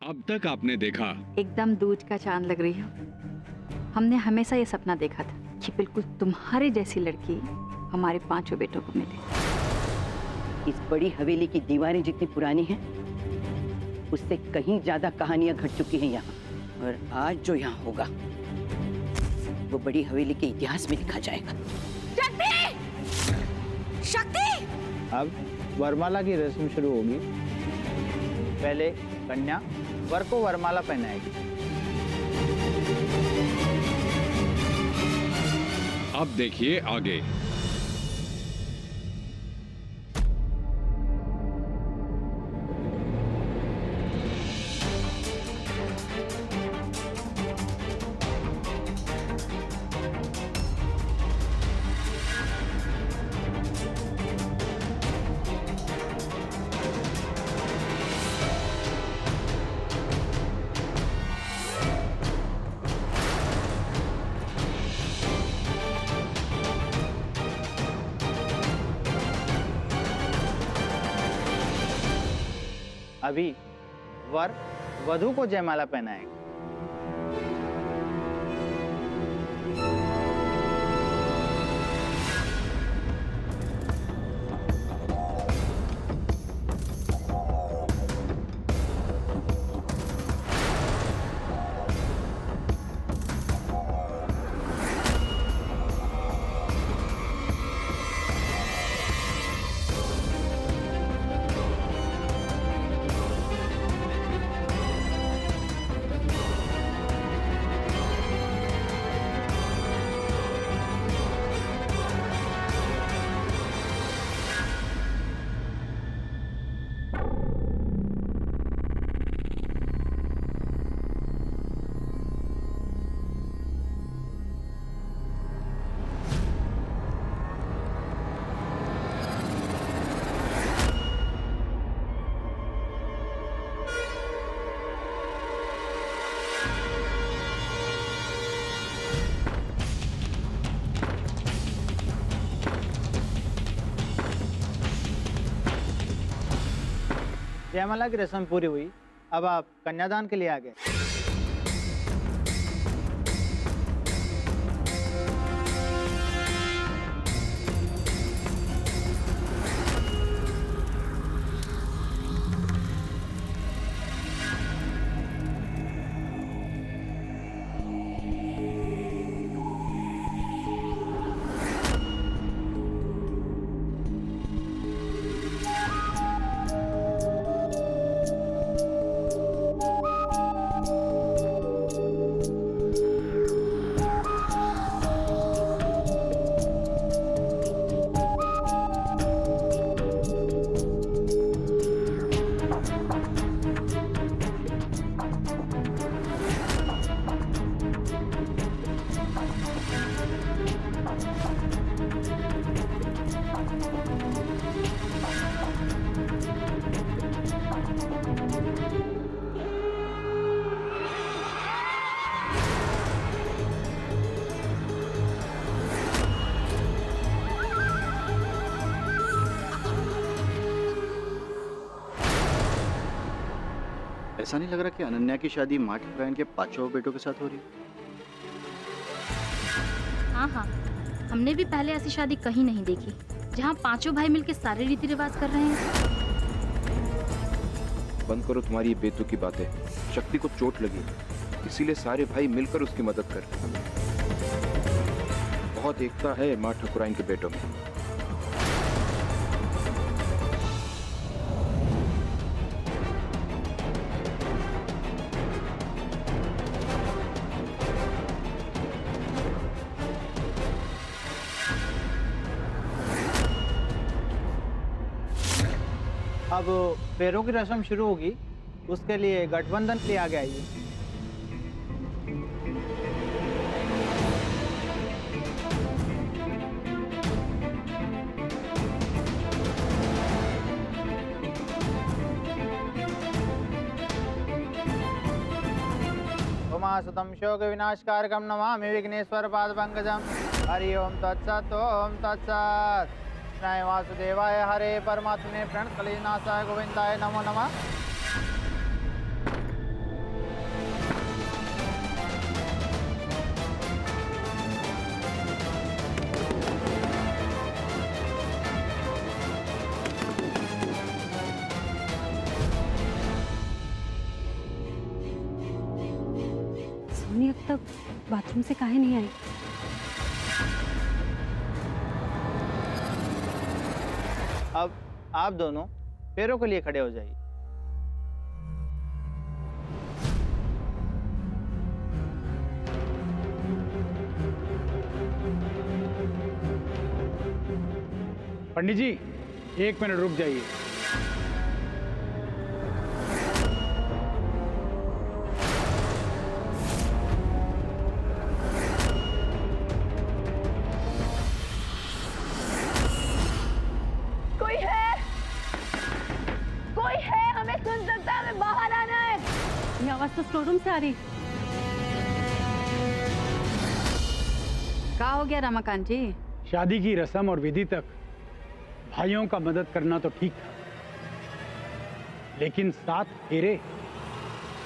अब तक आपने देखा। एकदम दूज का चांद लग रही हो। हमने हमेशा ये सपना देखा था कि बिल्कुल तुम्हारे जैसी लड़की हमारे 5 बेटों को मिले। इस बड़ी हवेली की दीवारें जितनी पुरानी हैं, उससे कहीं ज्यादा कहानियां घट चुकी हैं यहाँ। और आज जो यहाँ होगा वो बड़ी हवेली के इतिहास में लिखा जाएगा। शक्ति! अब वरमाला की रस्म शुरू होगी। पहले कन्या वर को वरमाला पहनाएगी। अब देखिए आगे। अभी वर वधू को जयमाला पहनाएगा। जयमाला की रस्म पूरी हुई। अब आप कन्यादान के लिए आ गए। ऐसा नहीं लग रहा कि अनन्या की शादी माँ ठाकुराइन के 5 बेटों के साथ हो रही है? हाँ हाँ, हमने भी पहले ऐसी शादी कहीं नहीं देखी जहाँ 5 भाई मिलके सारे रीति रिवाज कर रहे हैं। बंद करो तुम्हारी ये बेतुकी बातें। शक्ति को चोट लगी, इसीलिए सारे भाई मिलकर उसकी मदद कर। बहुत एकता है माँ ठाकुराइन के बेटों में। अब पैरों की रस्म शुरू होगी, उसके लिए गठबंधन के लिए आगे आइए। उमासुतं शोक विनाशकारकं नमामि विघ्नेश्वर पाद पंकजम। हरि ओम तत्सत् ओम तत्सत्। कृष्णाय वासुदेवाय हरे परमात्मने प्रणतकलीनाशाय गोविंदाय नमो नमः। अब तक बाथरूम से काहे नहीं आई? अब आप दोनों पैरों के लिए खड़े हो जाइए। पंडित जी 1 मिनट रुक जाइए। कोई है? कोई है? हमें सुन सकता है, हमें बाहर आना है। ये आवाज तो स्टोर रूम से आ रही। क्या हो गया रमाकांत जी? शादी की रस्म और विधि तक भाइयों का मदद करना तो ठीक था, लेकिन 7 फेरे,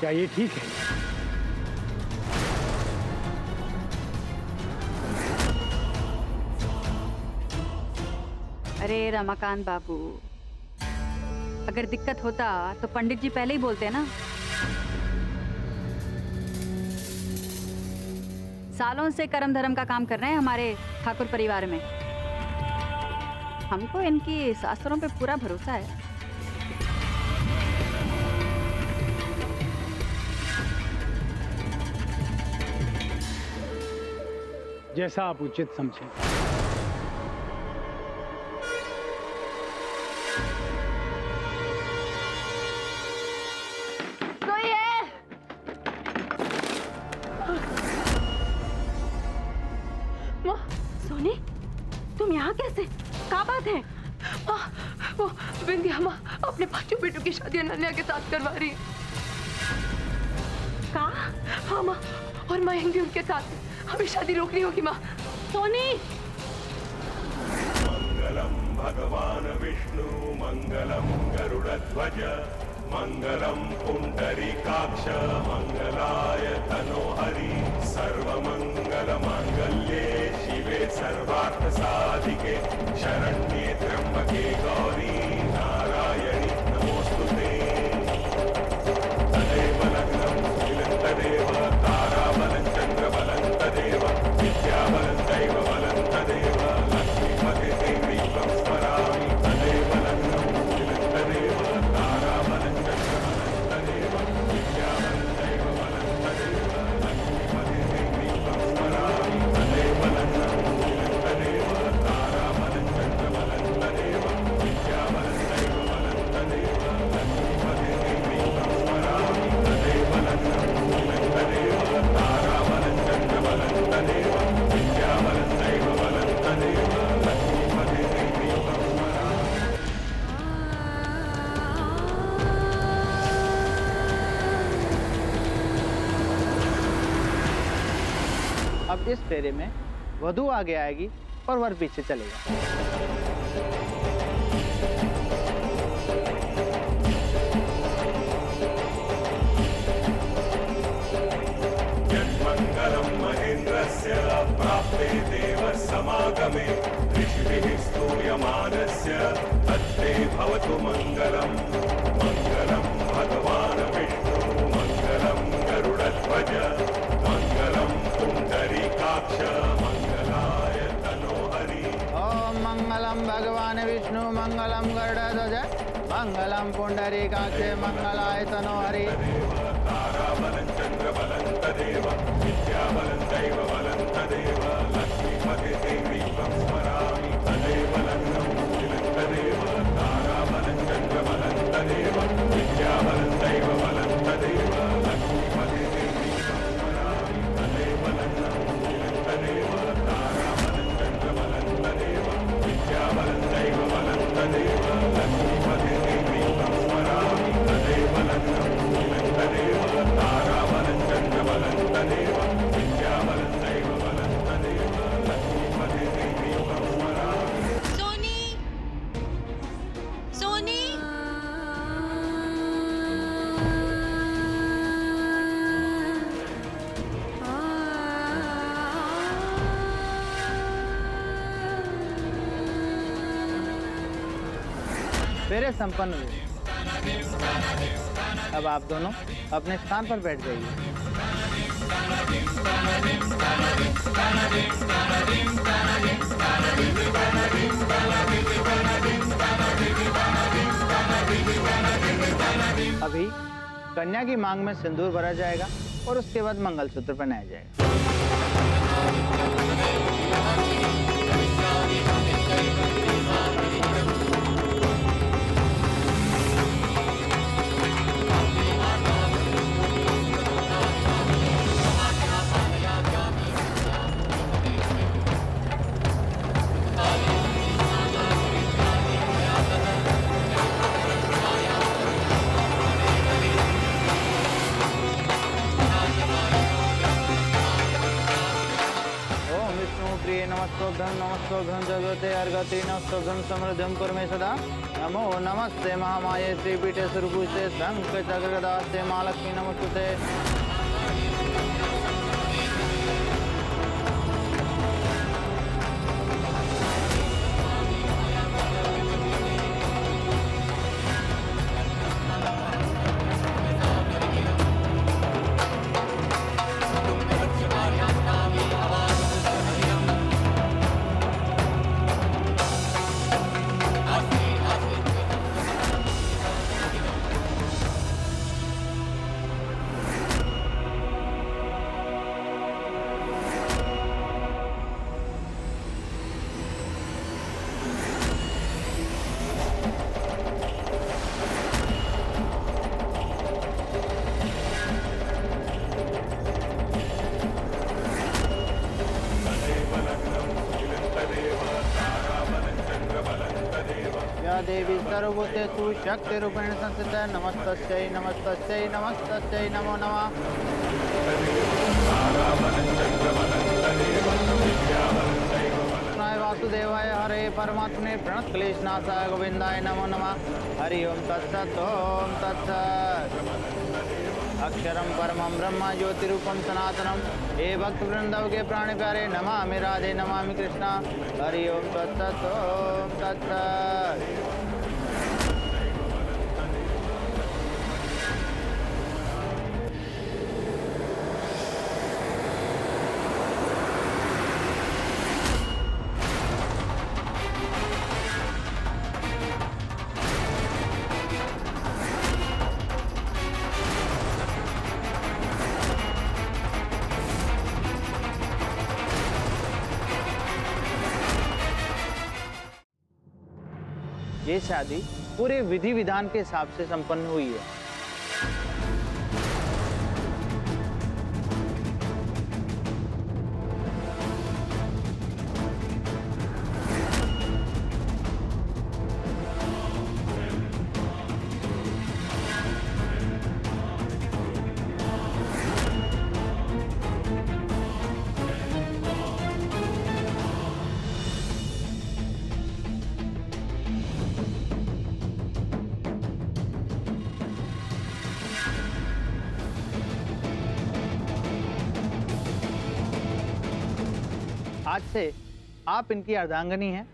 क्या ये ठीक है? अरे रमाकांत बाबू, अगर दिक्कत होता तो पंडित जी पहले ही बोलते ना। सालों से कर्म धर्म का काम कर रहे हैं हमारे ठाकुर परिवार में। हमको इनकी शास्त्रों पे पूरा भरोसा है। जैसा आप उचित समझें। कोई है? माँ, सोनी, तुम यहाँ कैसे? क्या बात है? माँ, वो बिंदिया माँ अपने 5 बेटों की शादी अनन्या के साथ करवा रही है। का? हाँ माँ, और मयंक भी उनके साथ है। हमें शादी रोकनी होगी माँ। सोनी! मंगलम भगवान विष्णु मंगलम गरुड़ध्वज मंगलम पुंडरीकाक्ष मंगलाय तनोहरि सर्वमंगल मांगल्ये शिवे सर्वार्थ साधिके शरण्ये त्र्यंबके गौरी नारायणी नमोस्तुते। तदेव लग्नं स्थिलं तदेव ताराबलं चन्द्रबलं तदेव विद्याबलं दैवबलं तदेव लक्ष्मीपते देवीं स्मरामि। तदेव लग्नं स्थिलं तदेव ताराबलं चन्द्रबलं तदेव विद्याबलं दैवबलं तदेव लक्ष्मीपते देवीं स्मरामि। तदेव लग्नं स्थिलं तदेव ताराबलं चन्द्रबलं तदेव विद्याबलं दैवबलं तदेव लक्ष्मीपते देवीं स्मरामि। तदेव लग्नं स्थिलं तदेव ताराबलं चन्द्रबलं तदेव विद्याबलं दैवबलं तदेव लक्ष्मीपते देवीं स्मरामि। अब इस फेरे में वधू आगे आएगी और वर पीछे चलेगा। यन्मङ्गलं महेन्द्रस्य प्राप्ते देवसमागमे ऋषिभिः स्तूयमानस्य तत्ते भवतु मङ्गलम्। मङ्गलं भगवान् विष्णु मङ्गलं गरुडध्वज मङ्गलं पुण्डरीकाक्ष मंगलाय तनोहरि। ओम मंगलम भगवान विष्णु मंगलम गरुड़ध्वज मंगलम पुंडरीकाक्ष मंगलाय तनोहरि। ताराबलं चन्द्रबलं तदेव विद्याबलं दैवबलं तदेव लक्ष्मीपते देवीं स्मरामि। तदेव लग्नं स्थिलं तदेव ताराबलं चन्द्रबलं तदेव विद्याबलं दैवबलं तदेव लक्ष्मीपते देवीं स्मरामि। तदेव लग्नं स्थिलं तदेव ताराबलं चन्द्रबलं तदेव विद्याबलं दैवबलं तदेव लक्ष्मीपते देवीं स्मरामि। तदेव लग्नं स्थिलं तदेव ताराबलं चन्द्रबलं तदेव विद्याबलं दैवबलं तदेव लक्ष्मीपते देवीं स्मरामि। सोनी, सोनी, फेरे संपन्न हुए। अब आप दोनों अपने स्थान पर बैठ जाइए। अभी कन्या की मांग में सिंदूर भरा जाएगा और उसके बाद मंगलसूत्र पहनाया जाएगा। नमस्तोभ्यं नमस्तोभ्यं जगते अर्घते नमस्तोभ्यं समृद्धिं कुर्मे सदा। नमो नमस्ते महामाये त्रिपीठे सुरभूषे शंख चक्र गदास्ते महालक्ष्मी नमस्तुते। या देवी सर्वभूतेषु शक्तिरूपेण संस्थिता नमस्तस्यै नमस्तस्यै नमस्तस्यै नमो नमः। कृष्णाय वासुदेवाय हरे परमात्मने प्रणतक्लेशनाशाय गोविंदाय नमो नमः। हरि ओम तत्सत् ओम तत्सत्। अक्षरं परमं ब्रह्म ज्योतिरूपं सनातनं हे भक्त वृंदव के प्राण प्यारे नमामि राधे नमामि कृष्णा। हरि ओम तत्सत् ओम तत्सत्। ये शादी पूरे विधि विधान के हिसाब से संपन्न हुई है। आज से आप इनकी अर्धांगिनी हैं।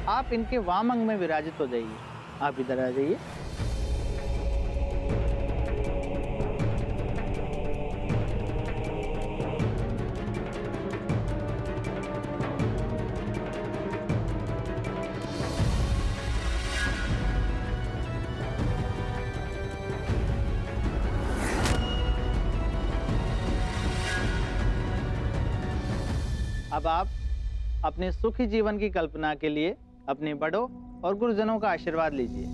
आप इनके वाम अंग में विराजित हो जाइए। आप इधर आ जाइए। अब आप अपने सुखी जीवन की कल्पना के लिए अपने बड़ों और गुरुजनों का आशीर्वाद लीजिए।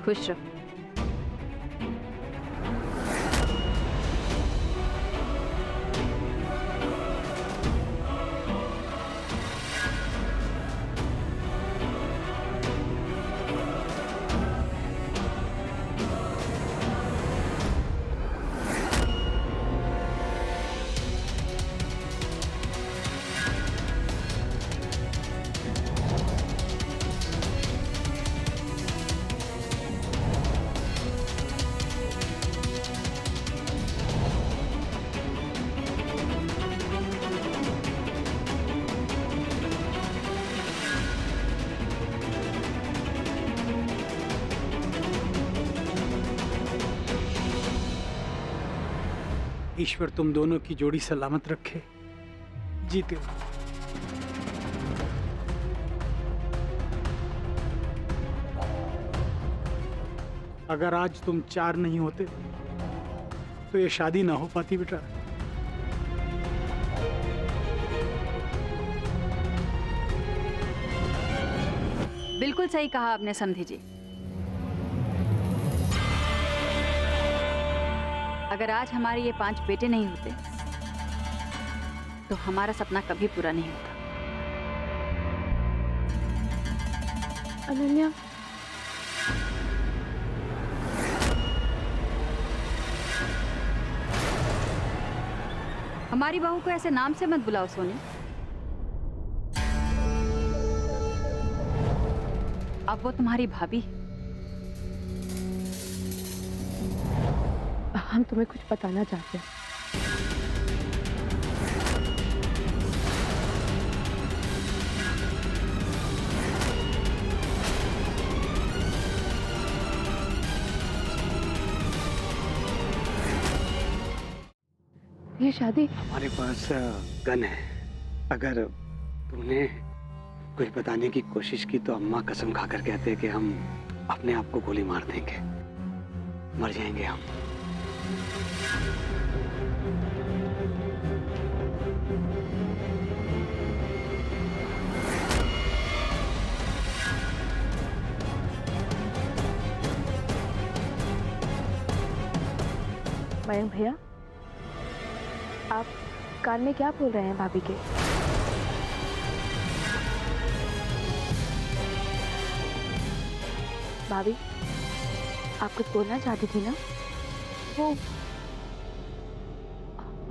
खुश रहो। ईश्वर तुम दोनों की जोड़ी सलामत रखे, जीते रहो। अगर आज तुम 4 नहीं होते तो ये शादी ना हो पाती बेटा। बिल्कुल सही कहा आपने समधी जी। अगर आज हमारे ये 5 बेटे नहीं होते तो हमारा सपना कभी पूरा नहीं होता। अनन्या, हमारी बहू को ऐसे नाम से मत बुलाओ सोनी। अब वो तुम्हारी भाभी है। हम तुम्हें कुछ बताना चाहते हैं। ये शादी हमारे पास गन है। अगर तुमने कुछ बताने की कोशिश की तो अम्मा कसम खाकर कहते हैं कि हम अपने आप को गोली मार देंगे, मर जाएंगे हम। मयंक भैया, आप कान में क्या बोल रहे हैं भाभी के? भाभी, आप कुछ बोलना चाहती थी ना? वो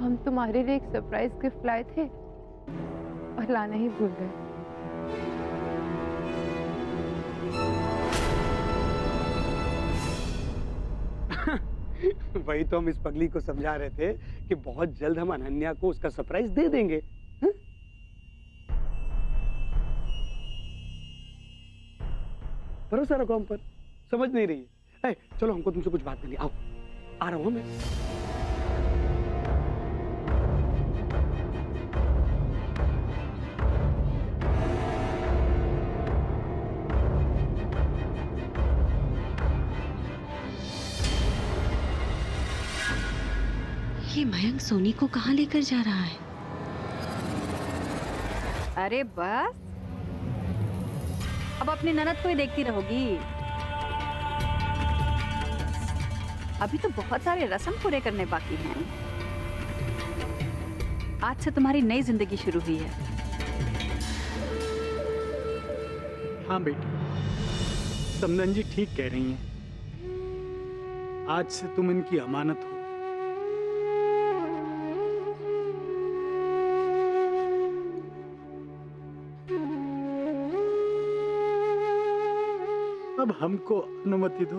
हम तुम्हारे लिए एक सरप्राइज गिफ्ट लाए थे और लाना ही भूल गए। वही तो हम इस पगली को समझा रहे थे कि बहुत जल्द हम अनन्या को उसका सरप्राइज दे देंगे। हा? भरोसा रखो हम पर, समझ नहीं रही है। चलो हमको तुमसे कुछ बात करनी, आओ। आ रहा हूं मैं। ये मयंक सोनी को कहाँ लेकर जा रहा है? अरे बस, अब अपनी ननद को ही देखती रहोगी। अभी तो बहुत सारे रस्म पूरे करने बाकी हैं। आज से तुम्हारी नई जिंदगी शुरू हुई है। हाँ बेटी, समधन जी ठीक कह रही हैं। आज से तुम इनकी अमानत हो। अब हमको अनुमति दो।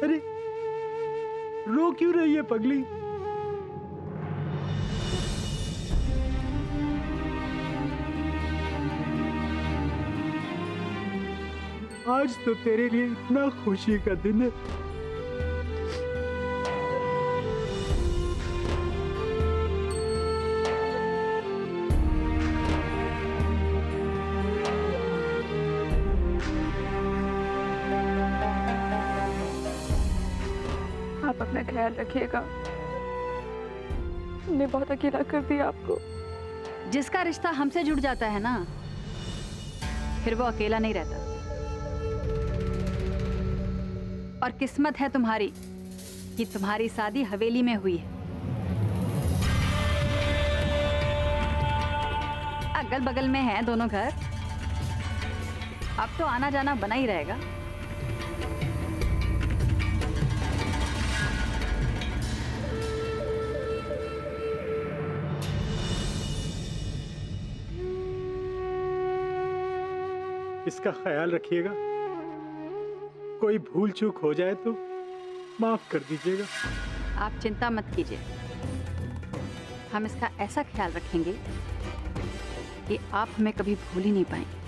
अरे रो क्यों रही है पगली? आज तो तेरे लिए इतना खुशी का दिन है। आप अपना ख्याल रखिएगा। हमने बहुत अकेला कर दिया आपको। जिसका रिश्ता हमसे जुड़ जाता है ना, फिर वो अकेला नहीं रहता। और किस्मत है तुम्हारी कि तुम्हारी शादी हवेली में हुई है। अगल बगल में हैं दोनों घर, अब तो आना जाना बना ही रहेगा। इसका ख्याल रखिएगा। कोई भूल चूक हो जाए तो माफ कर दीजिएगा। आप चिंता मत कीजिए, हम इसका ऐसा ख्याल रखेंगे कि आप हमें कभी भूल ही नहीं पाएंगे।